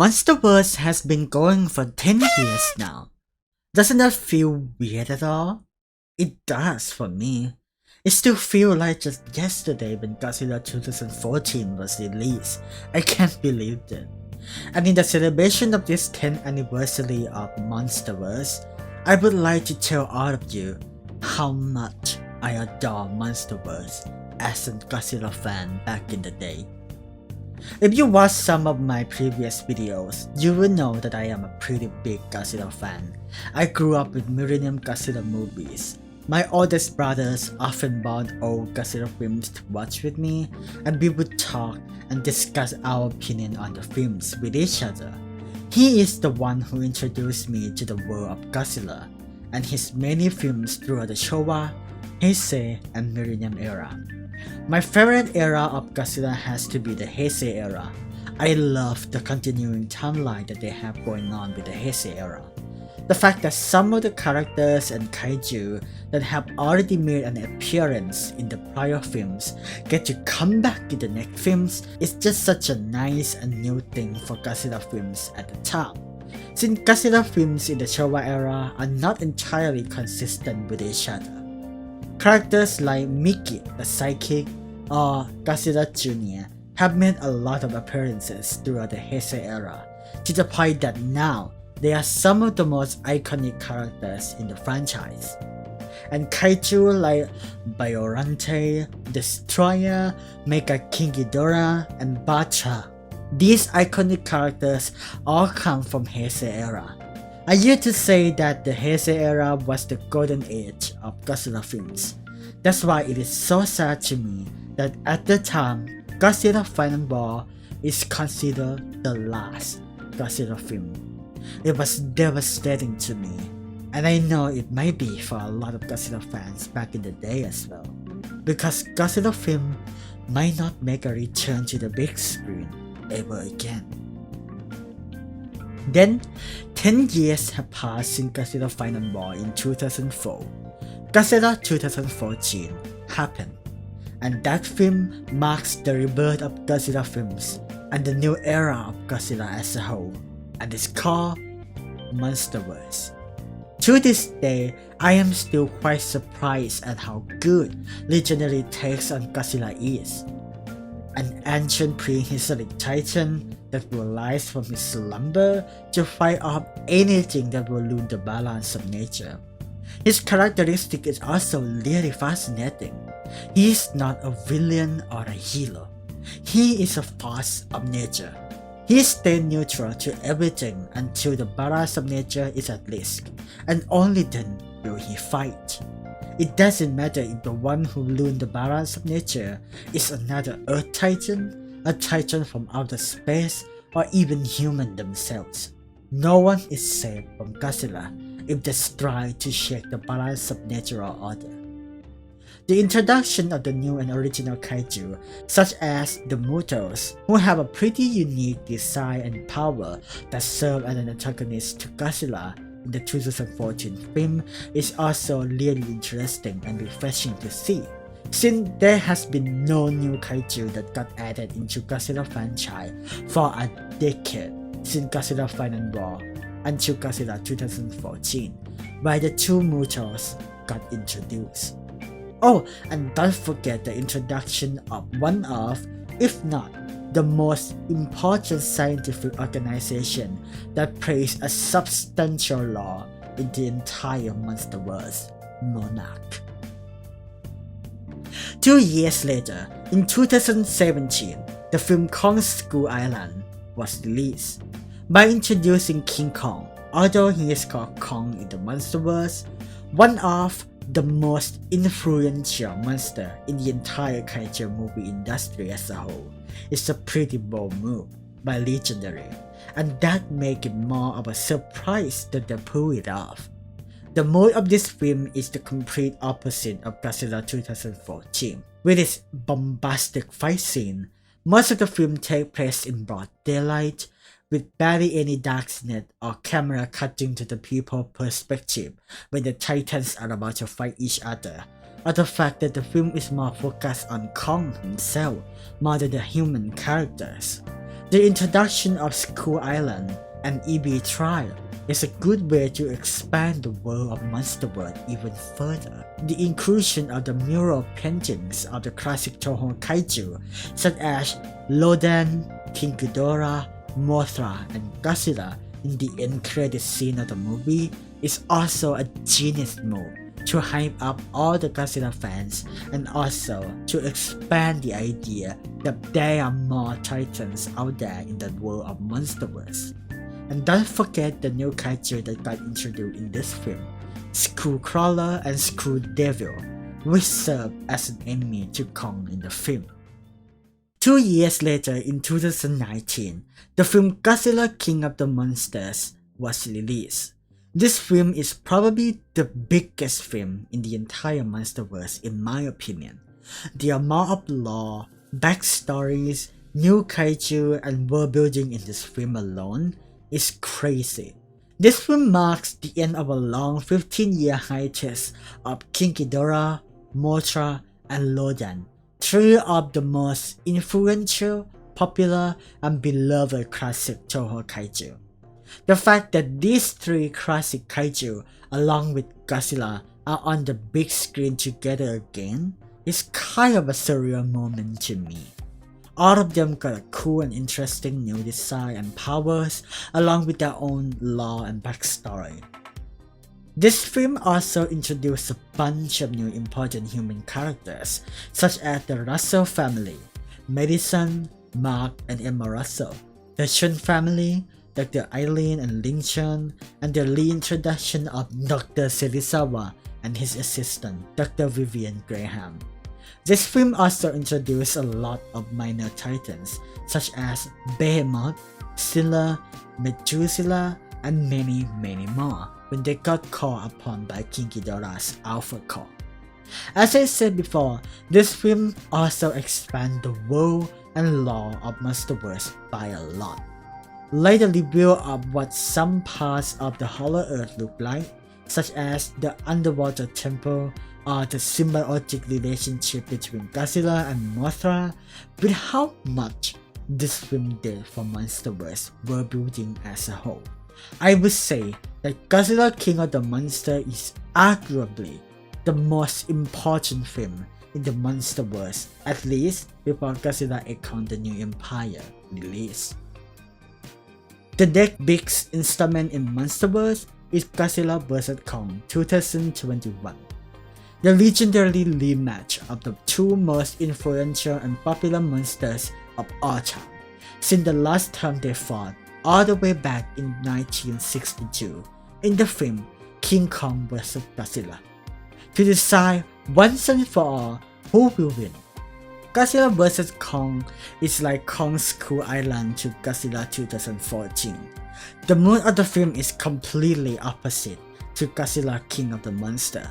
Monsterverse has been going for 10 years now. Doesn't that feel weird at all? It does for me. It still feels like just yesterday when Godzilla 2014 was released. I can't believe it. And in the celebration of this 10th anniversary of Monsterverse, I would like to tell all of you how much I adore Monsterverse as a Godzilla fan back in the day. If you watched some of my previous videos, you will know that I am a pretty big Godzilla fan. I grew up with Millennium Godzilla movies. My oldest brothers often bought old Godzilla films to watch with me, and we would talk and discuss our opinion on the films with each other. He is the one who introduced me to the world of Godzilla, and his many films throughout the Showa, Heisei, and Millennium era. My favorite era of Godzilla has to be the Heisei era. I love the continuing timeline that they have going on with the Heisei era. The fact that some of the characters and kaiju that have already made an appearance in the prior films get to come back in the next films is just such a nice and new thing for Godzilla films at the time. Since Godzilla films in the Showa era are not entirely consistent with each other. Characters like Miki the Psychic or Godzilla Jr. have made a lot of appearances throughout the Heisei era, to the point that now they are some of the most iconic characters in the franchise. And kaiju like Biollante, Destroyer, Mega King Ghidorah, and Batra. These iconic characters all come from Heisei era. I used to say that the Heisei era was the golden age of Godzilla films. That's why it is so sad to me that at the time, Godzilla Final War is considered the last Godzilla film. It was devastating to me, and I know it might be for a lot of Godzilla fans back in the day as well, because Godzilla film might not make a return to the big screen ever again. Then, 10 years have passed since Godzilla Final War in 2004. Godzilla 2014 happened, and that film marks the rebirth of Godzilla films and the new era of Godzilla as a whole, and it's called Monsterverse. To this day, I am still quite surprised at how good legendary takes on Godzilla is. An ancient prehistoric titan that will rise from his slumber to fight off anything that will ruin the balance of nature. His characteristic is also really fascinating. He is not a villain or a hero. He is a force of nature. He stays neutral to everything until the balance of nature is at risk, and only then will he fight. It doesn't matter if the one who ruined the balance of nature is another Earth Titan, a Titan from outer space, or even human themselves. No one is safe from Godzilla if they try to shake the balance of natural order. The introduction of the new and original kaiju, such as the Mutos, who have a pretty unique design and power that serve as an antagonist to Godzilla in the 2014 film, is also really interesting and refreshing to see, since there has been no new kaiju that got added into Godzilla franchise for a decade since Godzilla Final War until Godzilla 2014, where the two Mutos got introduced. Oh, and don't forget the introduction of one of, if not the most important scientific organization that plays a substantial role in the entire Monsterverse, Monarch. 2 years later, in 2017, the film Kong Skull Island was released. By introducing King Kong, although he is called Kong in the Monsterverse, one of the most influential monster in the entire kaiju movie industry as a whole, is a pretty bold move by Legendary, and that makes it more of a surprise that they pull it off. The mood of this film is the complete opposite of Godzilla 2014. With its bombastic fight scene, most of the film takes place in broad daylight, with barely any darkness or camera cutting to the people's perspective when the titans are about to fight each other, or the fact that the film is more focused on Kong himself more than the human characters. The introduction of Skull Island and EB Trial is a good way to expand the world of Monsterverse even further. The inclusion of the mural paintings of the classic Toho kaiju such as Rodan, King Ghidorah, Mothra, and Godzilla in the end credit scene of the movie is also a genius move to hype up all the Godzilla fans and also to expand the idea that there are more titans out there in the world of Monsterverse. And don't forget the new kaiju that got introduced in this film, Skullcrawler and Skulldevil, which served as an enemy to Kong in the film. 2 years later in 2019, the film Godzilla King of the Monsters was released. This film is probably the biggest film in the entire Monsterverse in my opinion. The amount of lore, backstories, new kaiju and world building in this film alone is crazy. This film marks the end of a long 15-year hiatus of King Ghidorah, Mothra, and Rodan, three of the most influential, popular, and beloved classic Toho kaiju. The fact that these three classic kaiju along with Godzilla are on the big screen together again is kind of a surreal moment to me. All of them got a cool and interesting new design and powers along with their own lore and backstory. This film also introduced a bunch of new important human characters such as the Russell family, Madison, Mark, and Emma Russell, the Chun family, Dr. Eileen and Ling Chun, and the reintroduction of Dr. Serizawa and his assistant, Dr. Vivian Graham. This film also introduced a lot of minor titans such as Behemoth, Scylla, Methuselah, and many more when they got called upon by King Ghidorah's Alpha Core. As I said before, this film also expands the world and lore of Monsterverse by a lot. Like the reveal of what some parts of the Hollow Earth look like, such as the underwater temple or the symbiotic relationship between Godzilla and Mothra, with how much this film did for Monsterverse world building as a whole. I would say that Godzilla King of the Monsters is arguably the most important film in the Monsterverse, at least before Godzilla X Kong the New Empire release. The next big installment in Monsterverse is Godzilla vs. Kong 2021, the legendary rematch of the two most influential and popular monsters of all time, since the last time they fought all the way back in 1962 in the film King Kong vs. Godzilla, to decide once and for all who will win. Godzilla vs. Kong is like Kong's Skull Island to Godzilla 2014. The mood of the film is completely opposite to Godzilla King of the Monsters.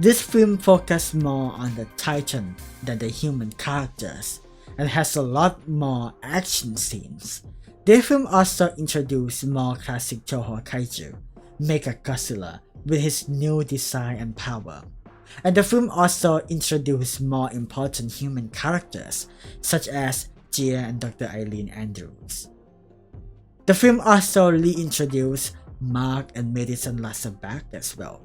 This film focuses more on the titan than the human characters and has a lot more action scenes. The film also introduced more classic Toho kaiju, Mechagodzilla, with his new design and power. And the film also introduced more important human characters such as Jia and Dr. Eileen Andrews. The film also reintroduced Mark and Madison Lasser back as well.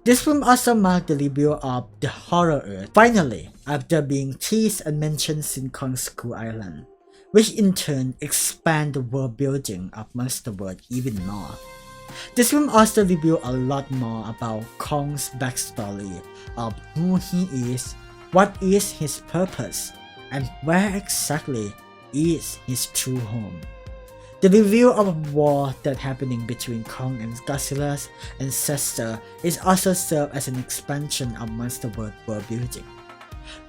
This film also marked the debut of the Horror Earth, finally, after being teased and mentioned in Kong's Skull Island, which in turn expand the world building of Monsterverse even more. This film also revealed a lot more about Kong's backstory of who he is, what is his purpose, and where exactly is his true home. The reveal of a war that happening between Kong and Godzilla's ancestor is also served as an expansion of Monsterverse world building.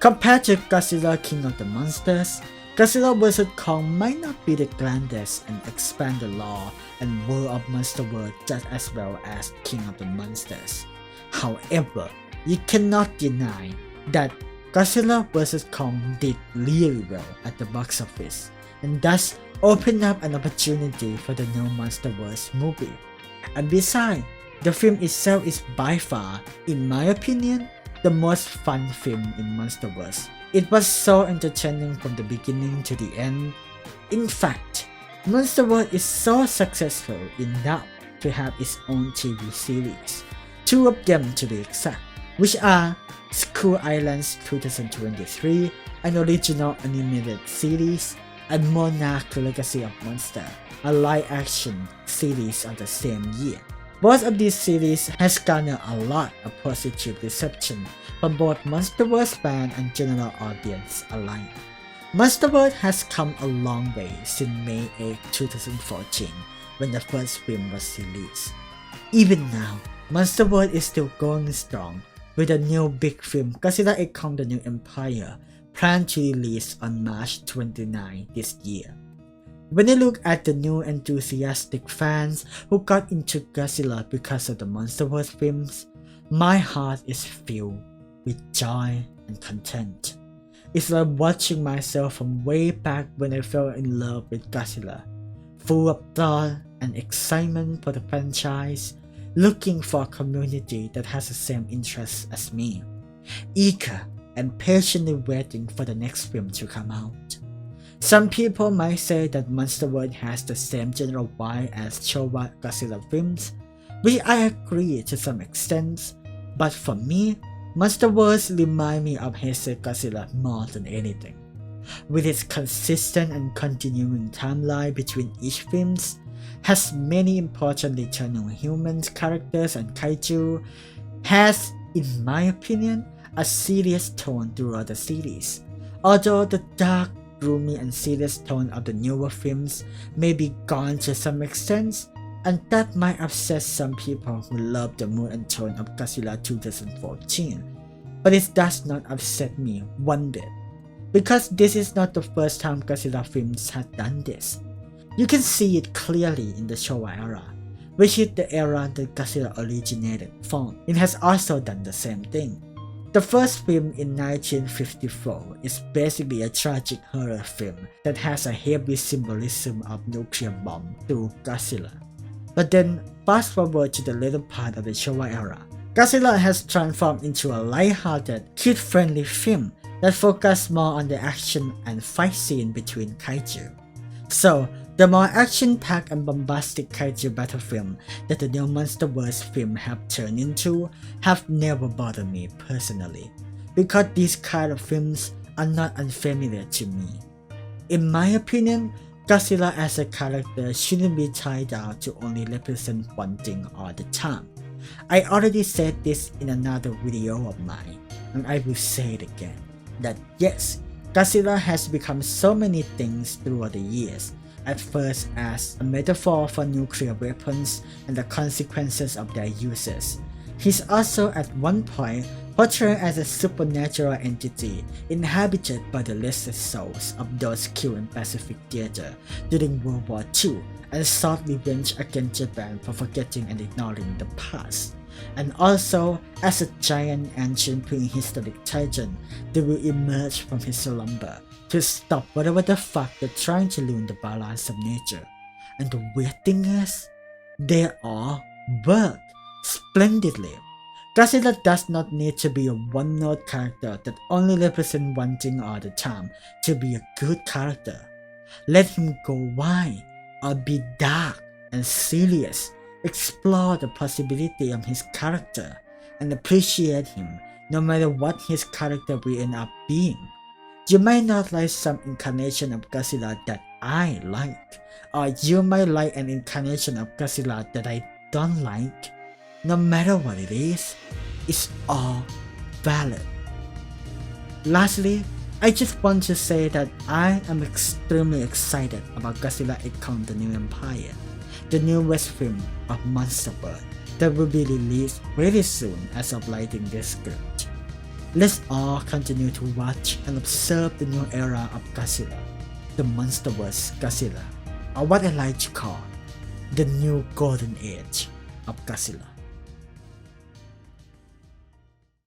Compared to Godzilla King of the Monsters, Godzilla vs. Kong might not be the grandest and expand the lore and world of Monsterverse just as well as King of the Monsters. However, you cannot deny that Godzilla vs. Kong did really well at the box office, and thus opened up an opportunity for the new Monsterverse movie. And besides, the film itself is by far, in my opinion, the most fun film in Monsterverse. It was so entertaining from the beginning to the end. In fact, Monsterverse is so successful enough to have its own TV series, 2 of them to be exact, which are Skull Islands 2023, an original animated series, and Monarch: The Legacy of Monster, a live-action series of the same year. Both of these series has garnered a lot of positive reception from both Monsterverse fans and general audience alike. Monsterverse has come a long way since May 8, 2014, when the first film was released. Even now, Monsterverse is still going strong, with a new big film, Godzilla X Kong: The New Empire, planned to release on March 29 this year. When I look at the new enthusiastic fans who got into Godzilla because of the Monsterverse films, my heart is filled with joy and content. It's like watching myself from way back when I fell in love with Godzilla, full of thought and excitement for the franchise, looking for a community that has the same interests as me, eager and patiently waiting for the next film to come out. Some people might say that Monsterverse has the same general vibe as Showa Godzilla films, which I agree to some extent, but for me, Monsterverse reminds me of Heisei Godzilla more than anything. With its consistent and continuing timeline between each films, has many important returning humans, characters, and kaiju, has, in my opinion, a serious tone throughout the series. Although the dark, gloomy, and serious tone of the newer films may be gone to some extent, and that might upset some people who love the mood and tone of Godzilla 2014, but it does not upset me one bit, because this is not the first time Godzilla films have done this. You can see it clearly in the Showa era, which is the era that Godzilla originated from. It has also done the same thing. The first film in 1954 is basically a tragic horror film that has a heavy symbolism of nuclear bomb through Godzilla. But then, fast forward to the later part of the Showa era, Godzilla has transformed into a light-hearted, kid-friendly film that focuses more on the action and fight scene between kaiju. So, the more action-packed and bombastic kaiju battle film that the new Monsterverse film have turned into have never bothered me personally, because these kind of films are not unfamiliar to me. In my opinion, Godzilla as a character shouldn't be tied down to only represent one thing all the time. I already said this in another video of mine, and I will say it again, that yes, Godzilla has become so many things throughout the years, at first as a metaphor for nuclear weapons and the consequences of their uses. He's also at one point portrayed as a supernatural entity inhabited by the lesser souls of those killed in Pacific Theater during World War II and sought revenge against Japan for forgetting and ignoring the past, and also as a giant ancient prehistoric titan that will emerge from his slumber to stop whatever the fuck they're trying to ruin the balance of nature. And the weird thing is, they all work splendidly. Godzilla does not need to be a one-note character that only represents one thing all the time to be a good character. Let him go wide, or be dark and serious, explore the possibility of his character, and appreciate him no matter what his character will end up being. You might not like some incarnation of Godzilla that I like, or you might like an incarnation of Godzilla that I don't like. No matter what it is, it's all valid. Lastly, I just want to say that I am extremely excited about Godzilla X Kong: The New Empire, the newest film of Monsterverse that will be released very soon as of writing this script. Let's all continue to watch and observe the new era of Godzilla, the Monsterverse Godzilla, or what I like to call the new golden age of Godzilla.